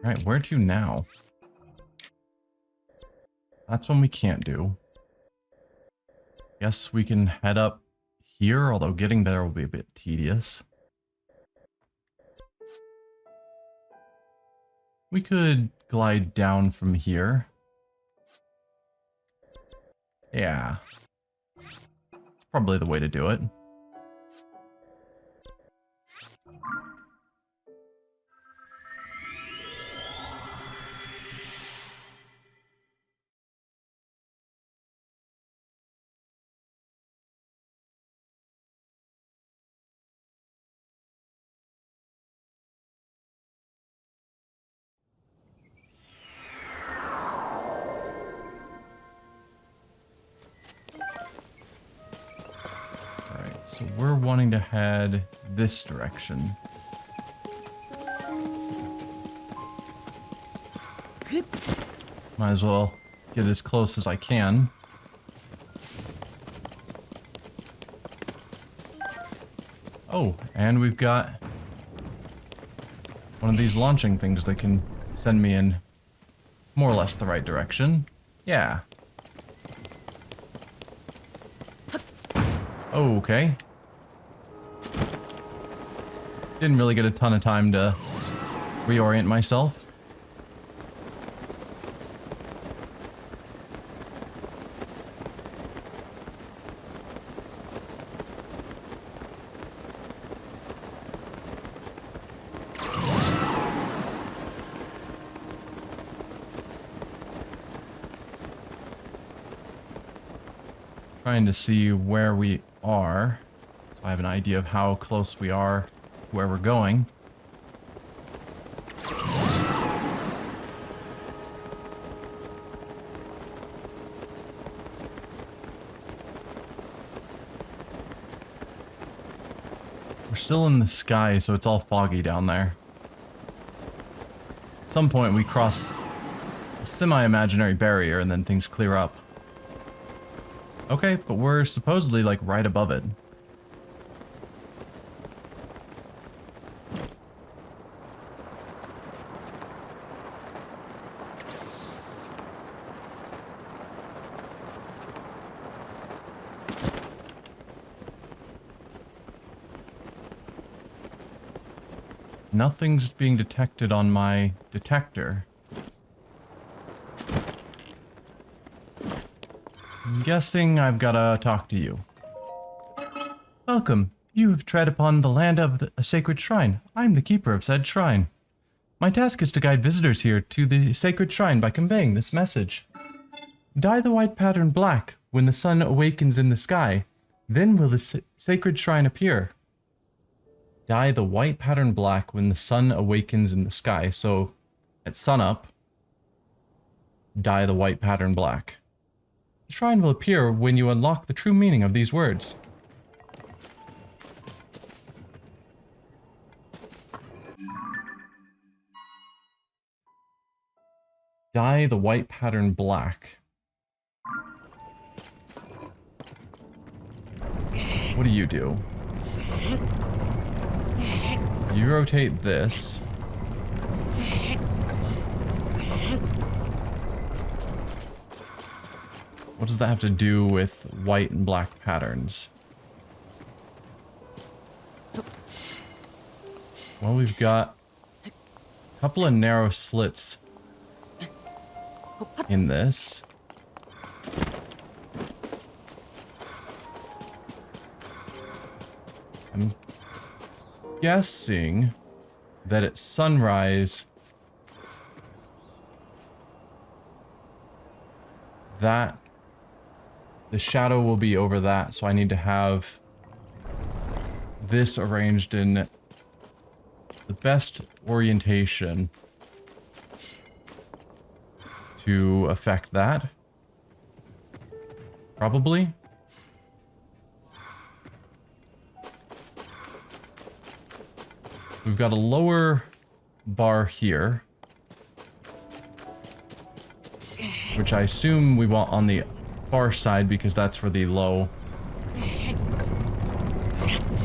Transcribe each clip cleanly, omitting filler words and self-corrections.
Alright, where to now? That's one we can't do. Guess we can head up here, although getting there will be a bit tedious. We could glide down from here. Yeah. It's probably the way to do it. So we're wanting to head this direction. Might as well get as close as I can. Oh, and we've got one of these launching things that can send me in more or less the right direction. Yeah. Oh, okay. Didn't really get a ton of time to reorient myself. Trying to see where we are, so I have an idea of how close we are to where we're going. We're still in the sky, so it's all foggy down there. At some point we cross a semi-imaginary barrier and then things clear up. Okay, but we're supposedly, like, right above it. Nothing's being detected on my detector. I'm guessing I've gotta talk to you. Welcome. You have tread upon the land of a sacred shrine. I'm the keeper of said shrine. My task is to guide visitors here to the sacred shrine by conveying this message. Dye the white pattern black when the sun awakens in the sky. Then will the sacred shrine appear. Dye the white pattern black when the sun awakens in the sky. So, at sunup, dye the white pattern black. The shrine will appear when you unlock the true meaning of these words. Dye the white pattern black. What do? You rotate this. What does that have to do with white and black patterns? Well, we've got a couple of narrow slits in this. I'm guessing that at sunrise, that the shadow will be over that, so I need to have this arranged in the best orientation to affect that. Probably. We've got a lower bar here, which I assume we want on the far side because that's where the low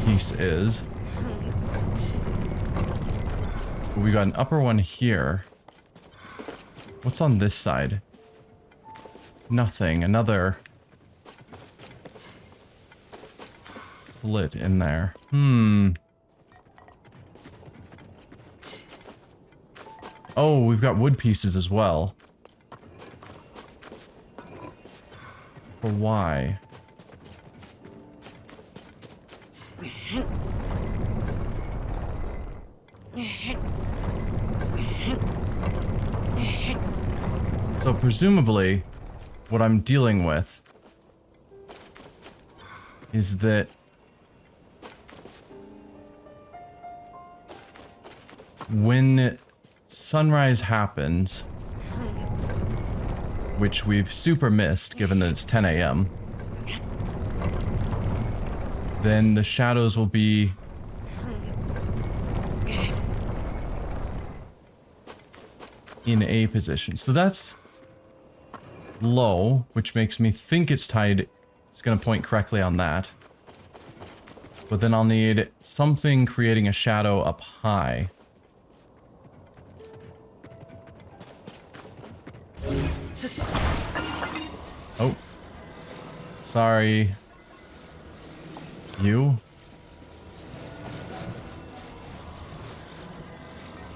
piece is. We got an upper one here. What's on this side? Nothing. Another slit in there. Oh, we've got wood pieces as well. For why? So presumably, what I'm dealing with is that when sunrise happens, which we've super missed given that it's 10 a.m., then the shadows will be in a position. So that's low, which makes me think it's tied. It's going to point correctly on that. But then I'll need something creating a shadow up high. Oh. Sorry. You?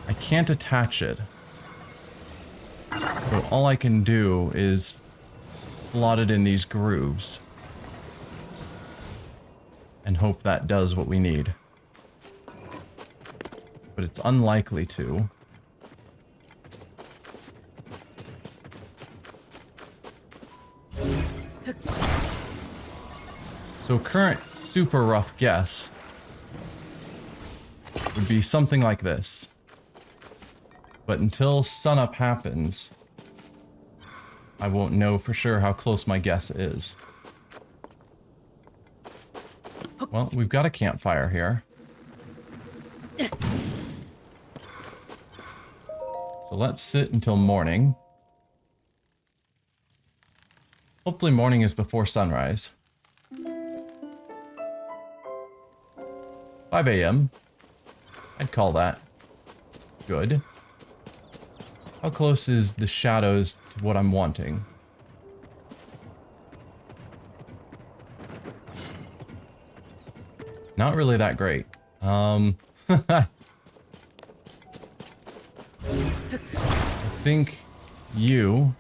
I can't attach it. So all I can do is slot it in these grooves. And hope that does what we need. But it's unlikely to. So current super rough guess would be something like this. But until sunup happens, I won't know for sure how close my guess is. Well, we've got a campfire here. So let's sit until morning. Hopefully morning is before sunrise. 5 a.m. I'd call that good. How close is the shadows to what I'm wanting? Not really that great. I think you...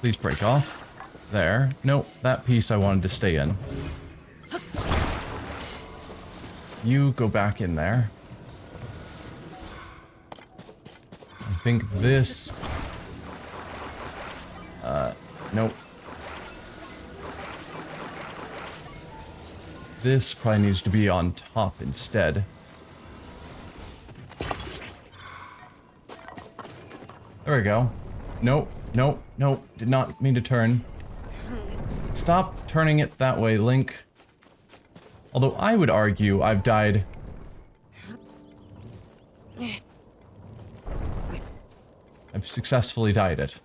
Please break off. There. Nope, that piece I wanted to stay in. You go back in there. I think this... nope. This probably needs to be on top instead. There we go. Nope, nope, nope. Did not mean to turn. Stop turning it that way, Link. Although I would argue I've died... I've successfully died it.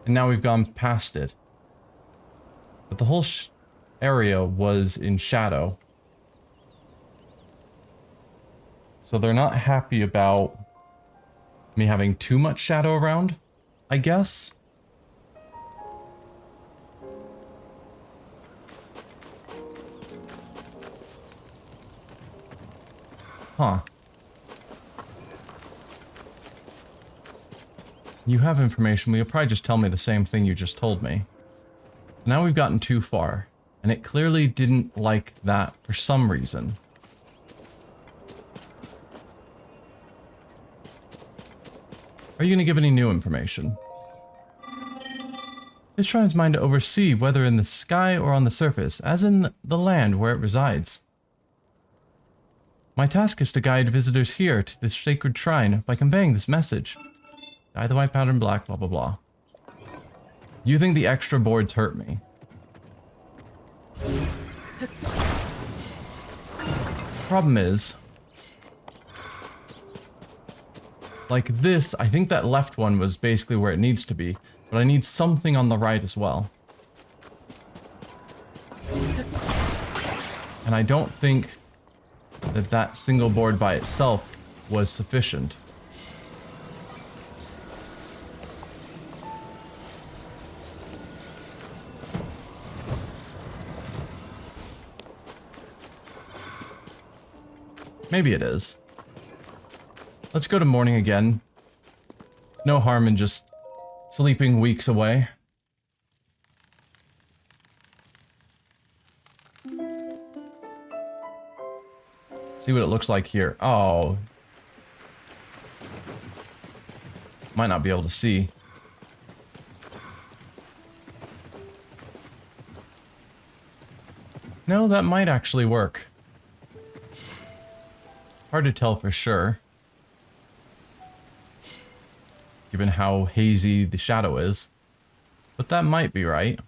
And now we've gone past it. But the whole area was in shadow. So they're not happy about me having too much shadow around, I guess. Huh. You have information, but you'll probably just tell me the same thing you just told me. Now we've gotten too far, and it clearly didn't like that for some reason. Are you going to give any new information? This shrine is mine to oversee, whether in the sky or on the surface, as in the land where it resides. My task is to guide visitors here to this sacred shrine by conveying this message. Dye the white pattern black, blah blah blah. You think the extra boards hurt me? Problem is, like this, I think that left one was basically where it needs to be, but I need something on the right as well. And I don't think that that single board by itself was sufficient. Maybe it is. Let's go to morning again. No harm in just sleeping weeks away. See what it looks like here. Oh. Might not be able to see. No, that might actually work. Hard to tell for sure, given how hazy the shadow is. But that might be right.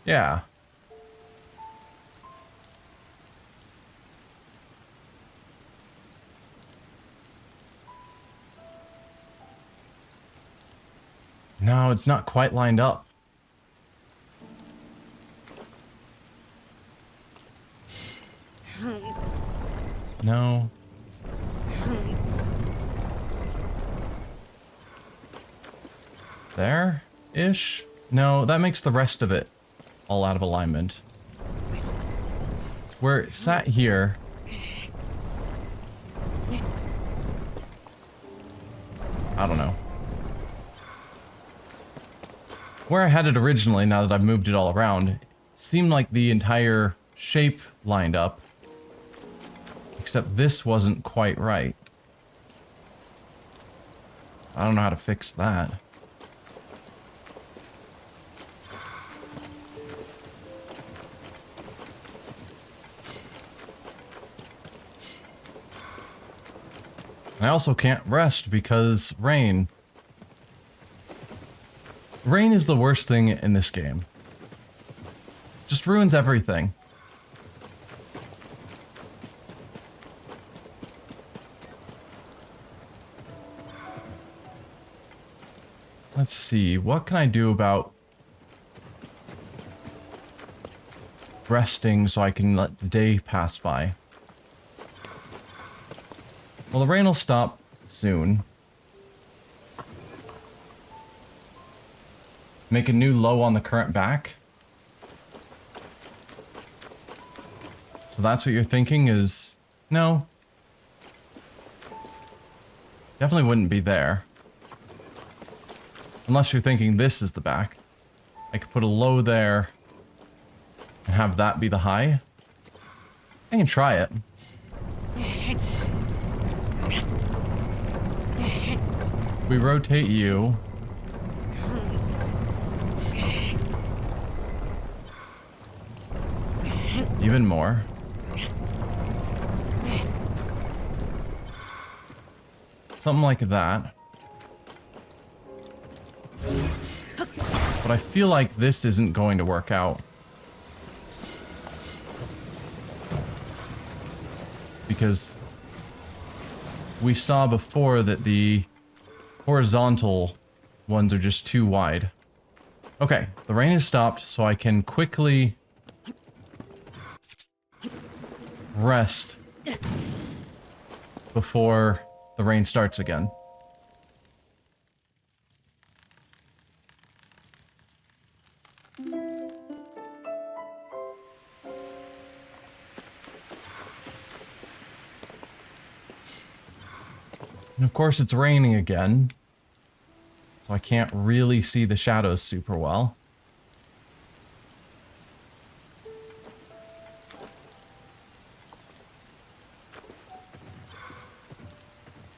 Yeah. No, it's not quite lined up. No. There-ish? No, that makes the rest of it all out of alignment. It's where it sat here. I don't know. Where I had it originally, now that I've moved it all around, it seemed like the entire shape lined up. Except this wasn't quite right. I don't know how to fix that. I also can't rest because rain. Rain is the worst thing in this game. Just ruins everything. Let's see, what can I do about resting so I can let the day pass by? Well, the rain will stop soon. Make a new low on the current back. So that's what you're thinking is... No. Definitely wouldn't be there. Unless you're thinking this is the back. I could put a low there and have that be the high. I can try it. We rotate you. Even more. Something like that. But I feel like this isn't going to work out. Because we saw before that the horizontal ones are just too wide. Okay, the rain has stopped, so I can quickly rest before the rain starts again. And of course it's raining again, so I can't really see the shadows super well.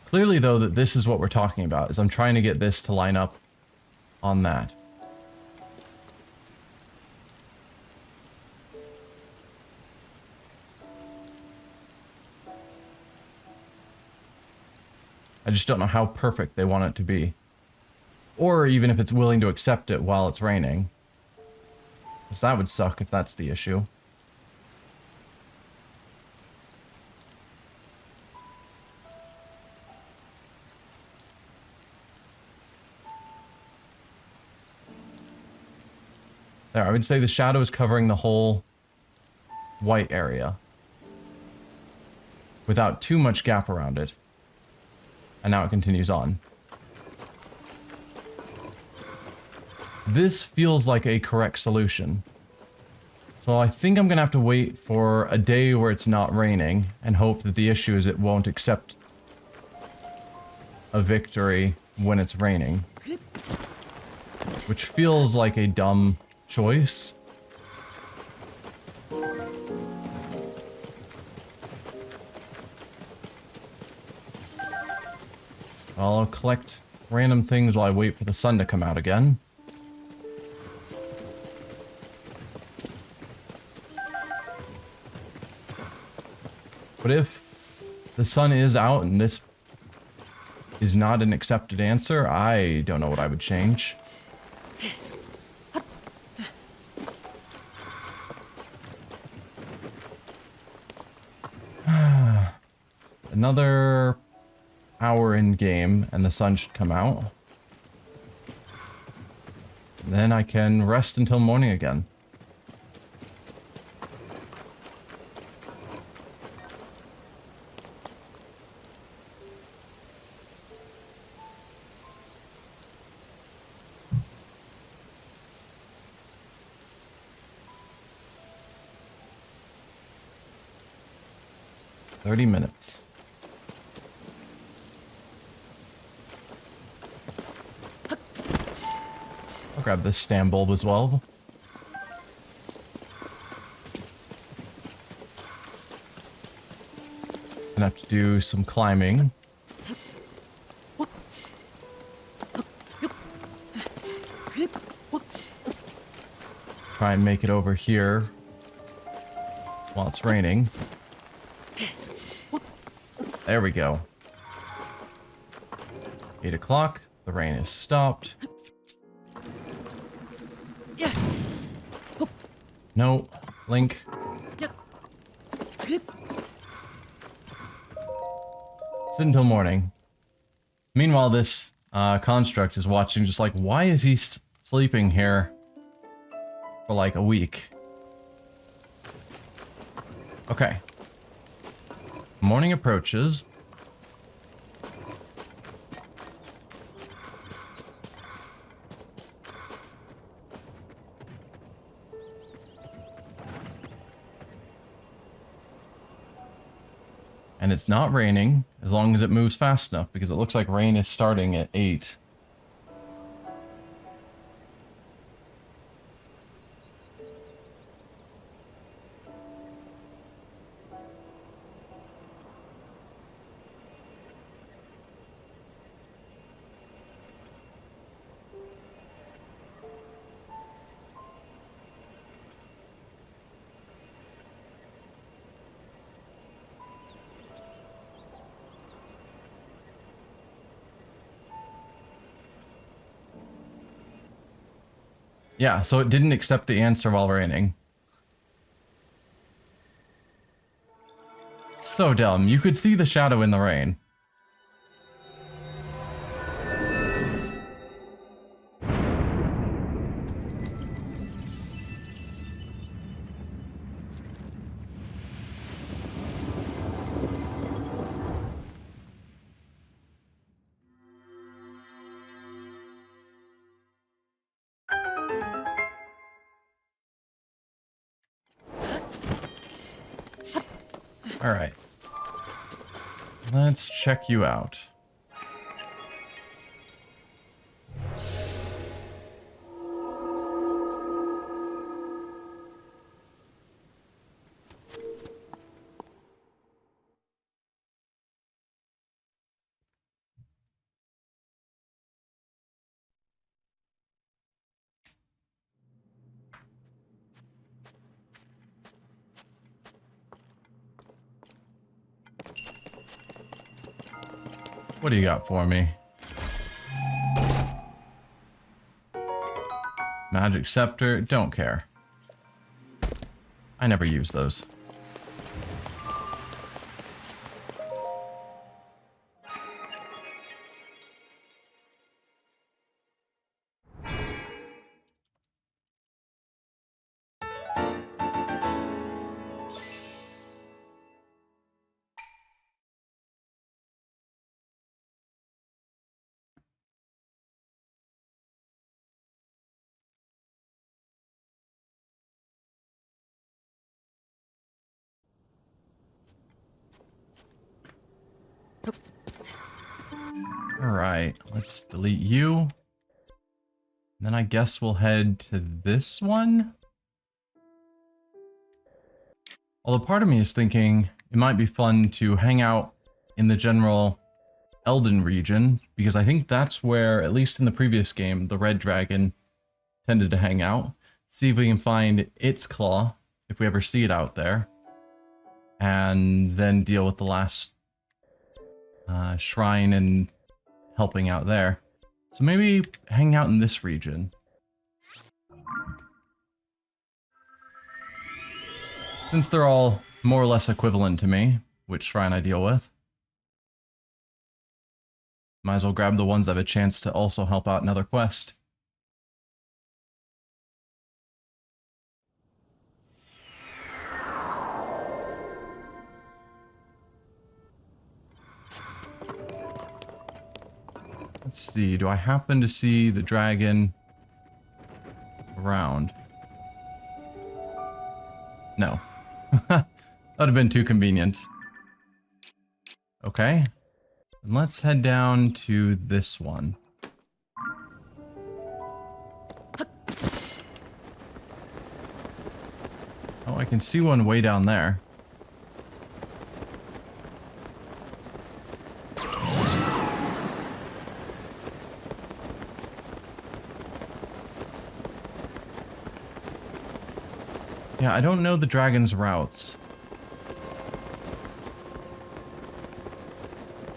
Clearly though that this is what we're talking about, is I'm trying to get this to line up on that. I just don't know how perfect they want it to be. Or even if it's willing to accept it while it's raining. Because that would suck if that's the issue. There, I would say the shadow is covering the whole white area. without too much gap around it. And now it continues on. This feels like a correct solution. So I think I'm going to have to wait for a day where it's not raining and hope that the issue is it won't accept a victory when it's raining. Which feels like a dumb choice. I'll collect random things while I wait for the sun to come out again. But if the sun is out and this is not an accepted answer, I don't know what I would change. Another hour in game and the sun should come out. And then I can rest until morning again. $30. I'll grab this stand bulb as well. Gonna have to do some climbing. Try and make it over here while it's raining. There we go. 8 o'clock. The rain is stopped. No. Link. Sit until morning. Meanwhile, this construct is watching just like, why is he sleeping here for like a week? Okay. Morning approaches. And it's not raining as long as it moves fast enough, because it looks like rain is starting at 8. Yeah, so it didn't accept the answer while raining. So dumb. You could see the shadow in the rain. All right. Let's check you out. What do you got for me? Magic scepter, don't care. I never use those. Alright, let's delete you. Then I guess we'll head to this one. Although part of me is thinking it might be fun to hang out in the general Elden region, because I think that's where, at least in the previous game, the red dragon tended to hang out. See if we can find its claw, if we ever see it out there. And then deal with the last shrine and helping out there. So maybe hang out in this region. Since they're all more or less equivalent to me, which shrine I deal with. Might as well grab the ones that have a chance to also help out another quest. Let's see, do I happen to see the dragon around? No. That would have been too convenient. Okay. And let's head down to this one. Oh, I can see one way down there. Yeah, I don't know the dragon's routes.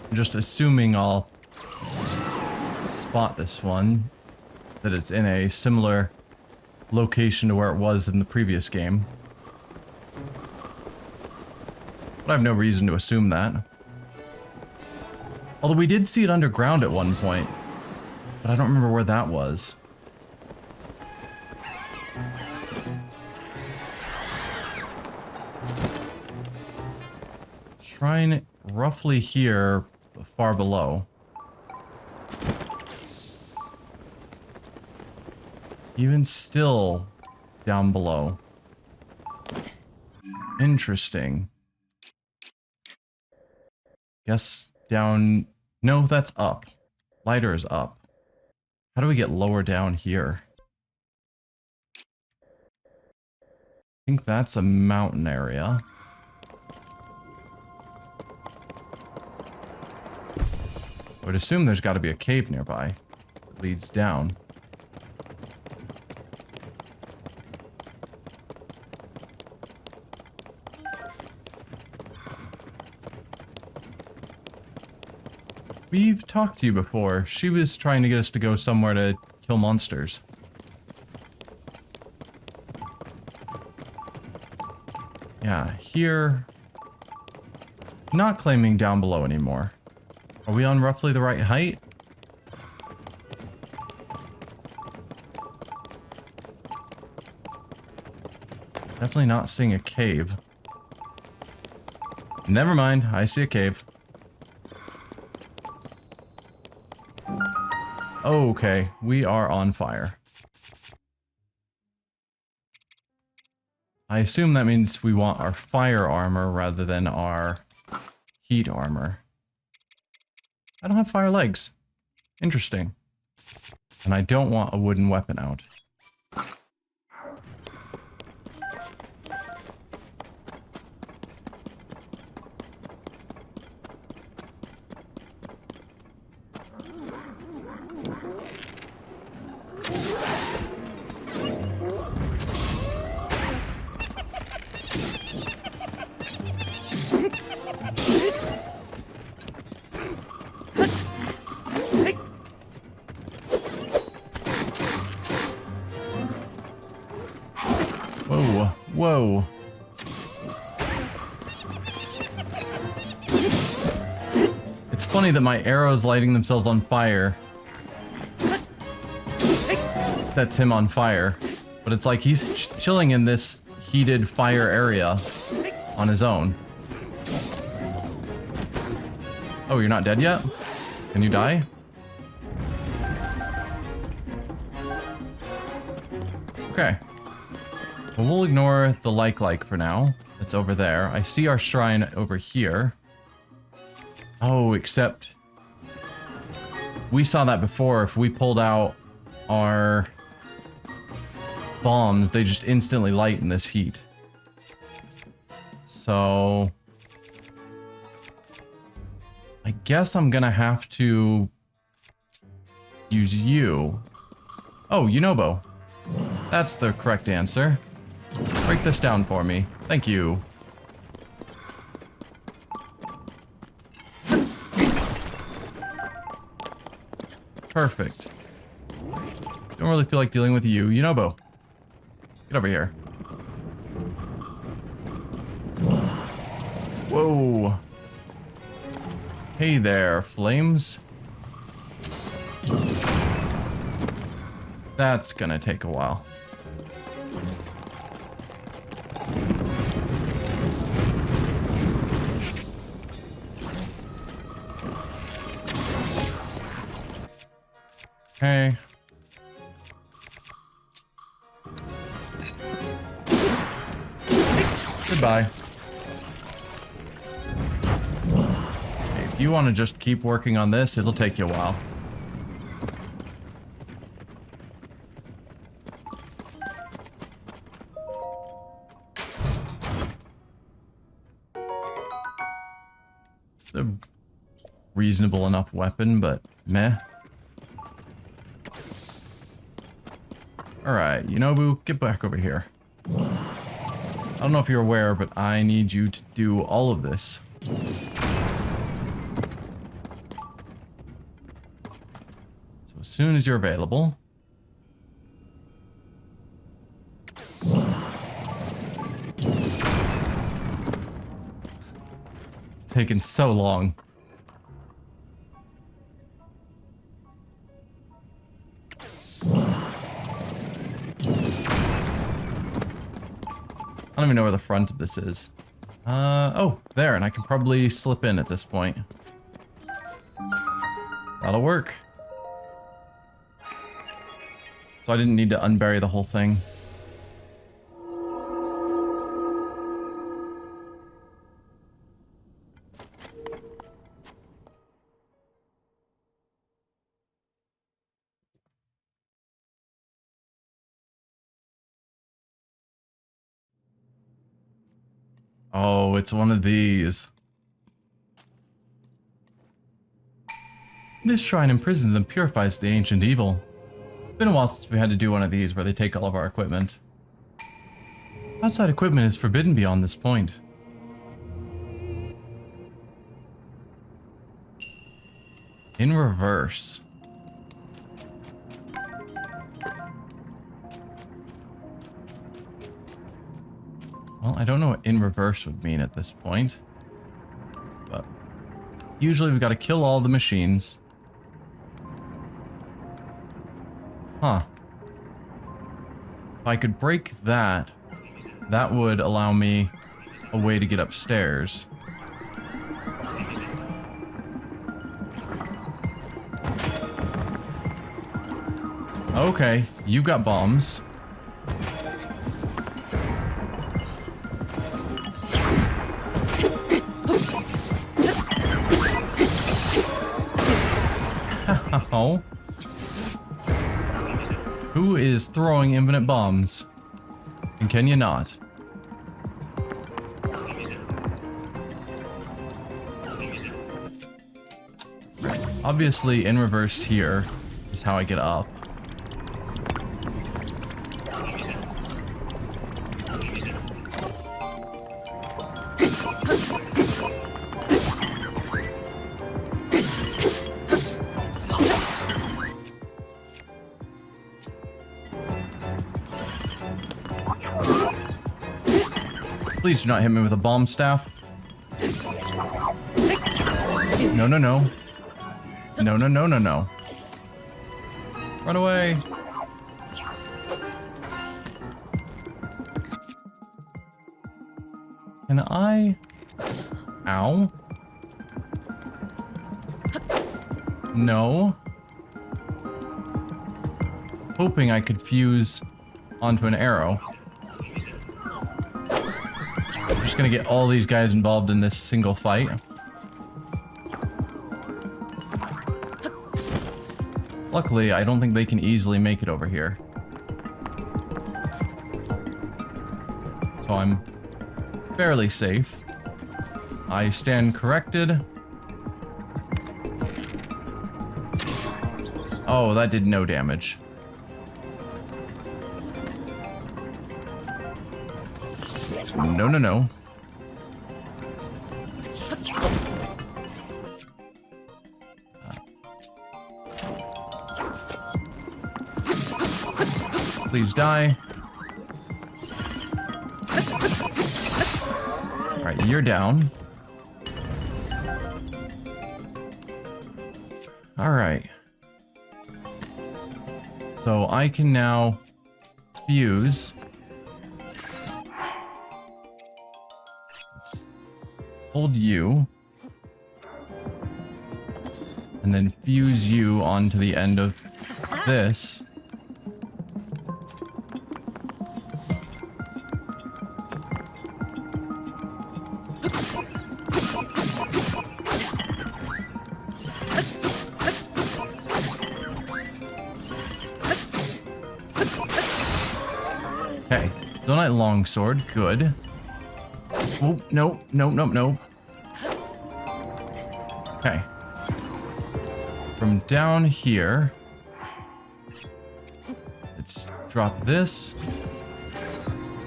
I'm just assuming I'll spot this one, that it's in a similar location to where it was in the previous game. But I have no reason to assume that. Although we did see it underground at one point, but I don't remember where that was. Shrine roughly here, far below. Even still, down below. Interesting. Guess down... No, that's up. Lighter is up. How do we get lower down here? I think that's a mountain area. I would assume there's got to be a cave nearby that leads down. We've talked to you before. She was trying to get us to go somewhere to kill monsters. Yeah, here... Not claiming down below anymore. Are we on roughly the right height? Definitely not seeing a cave. Never mind, I see a cave. Okay, we are on fire. I assume that means we want our fire armor rather than our heat armor. I don't have fire legs. Interesting. And I don't want a wooden weapon out. Whoa, whoa. It's funny that my arrows lighting themselves on fire sets him on fire. But it's like he's chilling in this heated fire area on his own. Oh, you're not dead yet? Can you die? Okay. Well, we'll ignore the like for now. It's over there. I see our shrine over here. Oh, except we saw that before. If we pulled out our bombs, they just instantly light in this heat. So I guess I'm gonna have to use you. Oh, Yunobo. That's the correct answer. Break this down for me. Thank you. Perfect. Don't really feel like dealing with you. Yunobo. Get over here. Whoa. Hey there, flames. That's gonna take a while. Okay. Goodbye. Okay, if you want to just keep working on this, it'll take you a while. It's a reasonable enough weapon, but meh. Alright, Yunobo, get back over here. I don't know if you're aware, but I need you to do all of this. So as soon as you're available... It's taken so long. I don't even know where the front of this is. Oh, there, and I can probably slip in at this point. That'll work. So I didn't need to unbury the whole thing. Oh, it's one of these. This shrine imprisons and purifies the ancient evil. It's been a while since we had to do one of these where they take all of our equipment. Outside equipment is forbidden beyond this point. In reverse. Well, I don't know what in reverse would mean at this point. But usually we've got to kill all the machines. Huh. If I could break that, that would allow me a way to get upstairs. Okay, you got bombs. Oh. Who is throwing infinite bombs? And can you not? Obviously, in reverse here is how I get up. Please do not hit me with a bomb staff. No, no, no. No, no, no, no, no. Run away. Can I... Ow. No. Hoping I could fuse onto an arrow. I'm just gonna get all these guys involved in this single fight. Luckily, I don't think they can easily make it over here. So I'm fairly safe. I stand corrected. Oh, that did no damage. No, no, no. Please die. Alright, you're down. Alright. So I can now fuse. Let's hold you. And then fuse you onto the end of this. Okay, Zonite Longsword, good. Oh, no, no, no, no. Okay. From down here, let's drop this.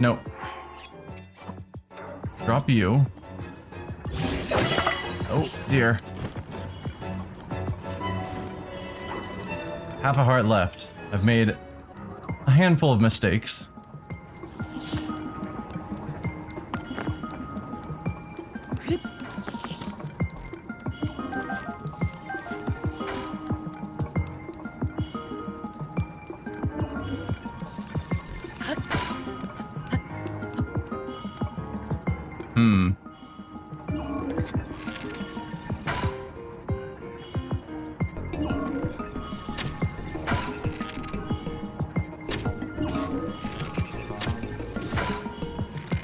No. Drop you. Oh, dear. Half a heart left. I've made a handful of mistakes.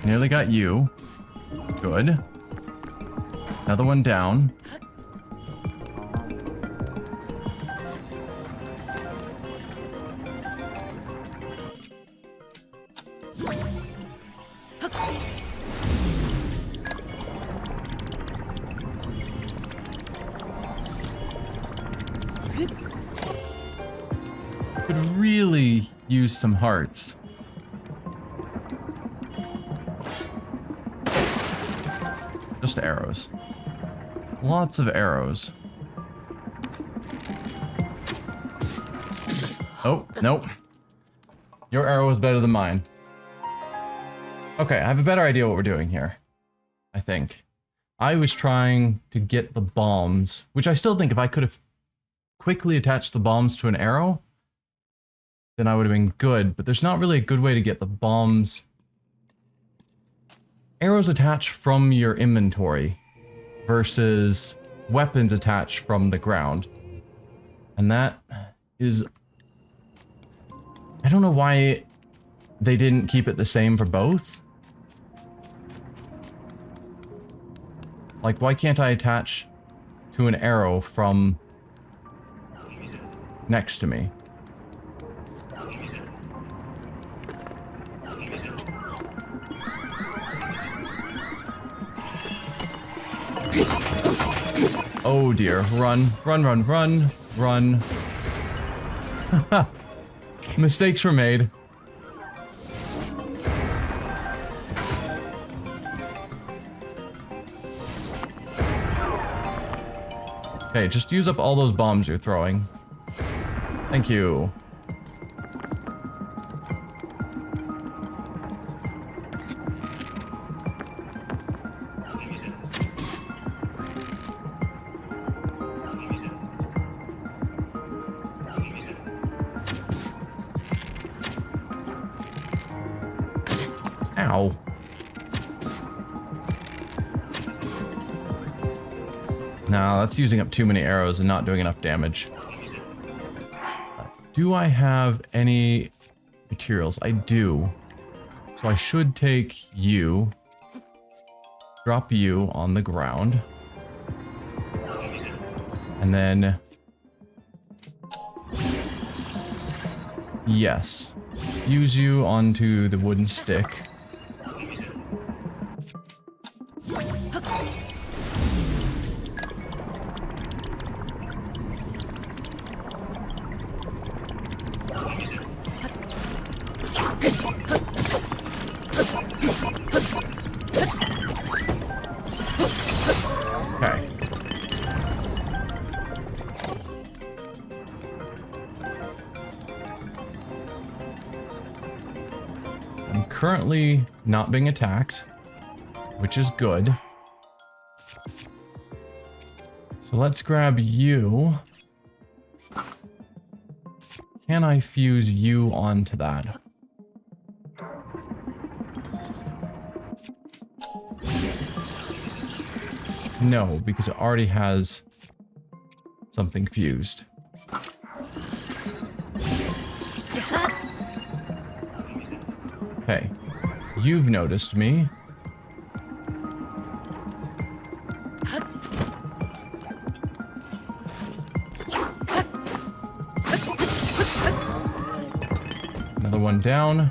Nearly got you. Good. Another one down. Could really use some hearts. Just arrows. Lots of arrows. Oh, nope. Your arrow is better than mine. Okay, I have a better idea what we're doing here. I think. I was trying to get the bombs, which I still think if I could have quickly attached the bombs to an arrow, then I would have been good, but there's not really a good way to get the bombs. Arrows attached from your inventory versus weapons attached from the ground. And that is... I don't know why they didn't keep it the same for both. Like, why can't I attach to an arrow from next to me? Oh dear, run, run, run, run, run. Mistakes were made. Okay, just use up all those bombs you're throwing. Thank you. Ow. No, that's using up too many arrows and not doing enough damage. Do I have any materials? I do. So I should take you, drop you on the ground, and then Yes. Use you onto the wooden stick. Okay. I'm currently not being attacked, which is good. So let's grab you. Can I fuse you onto that? No, because it already has something fused. Okay, you've noticed me. Another one down.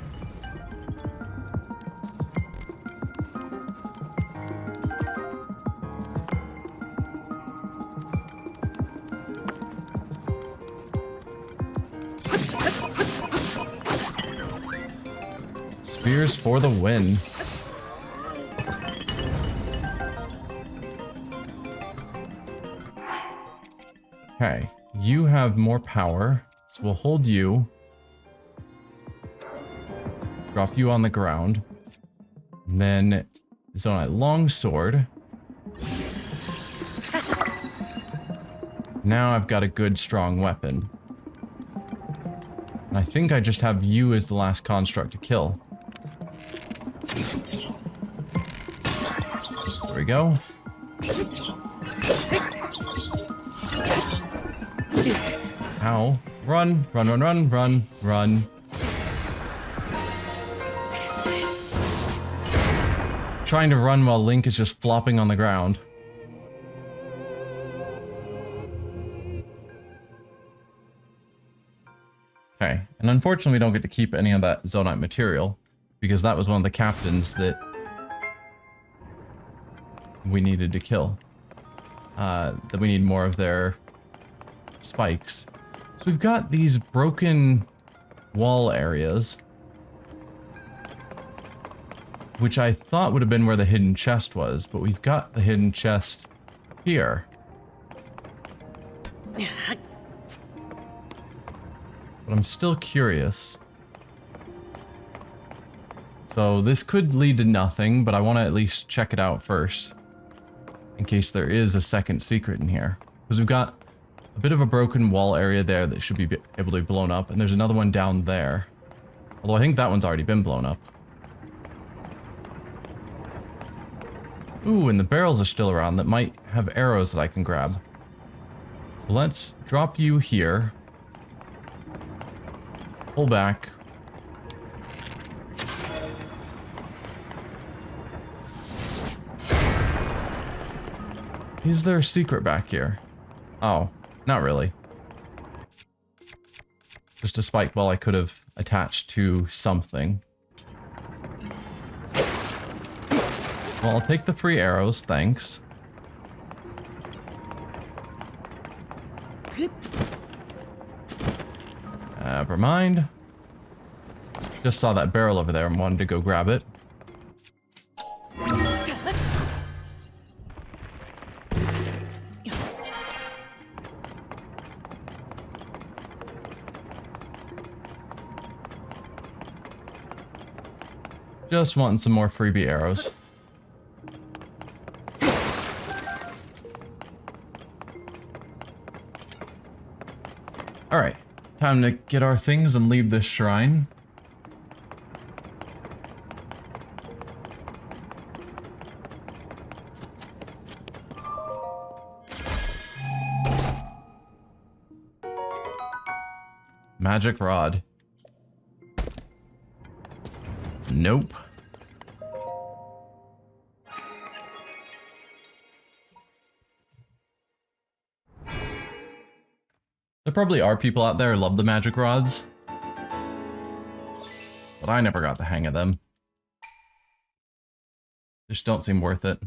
Spears for the win. Okay, you have more power, so we'll hold you. Drop you on the ground. And then Zonite Longsword. Now I've got a good, strong weapon. And I think I just have you as the last construct to kill. There we go. Ow. Run, run, run, run, run, run. Trying to run while Link is just flopping on the ground. Okay, and unfortunately we don't get to keep any of that Zonite material, because that was one of the captains that we needed to kill. That we need more of their spikes. So we've got these broken wall areas, which I thought would have been where the hidden chest was, but we've got the hidden chest here. But I'm still curious. So this could lead to nothing, but I want to at least check it out first, in case there is a second secret in here. Because we've got a bit of a broken wall area there that should be able to be blown up, and there's another one down there. Although I think that one's already been blown up. Ooh, and the barrels are still around that might have arrows that I can grab. So let's drop you here. Pull back. Is there a secret back here? Oh, not really. Just a spike ball I could have attached to something. Well, I'll take the 3 arrows, thanks. Never mind. Just saw that barrel over there and wanted to go grab it. Just wanting some more freebie arrows. Alright, time to get our things and leave this shrine. Magic rod. Nope. There probably are people out there who love the magic rods. But I never got the hang of them. Just don't seem worth it.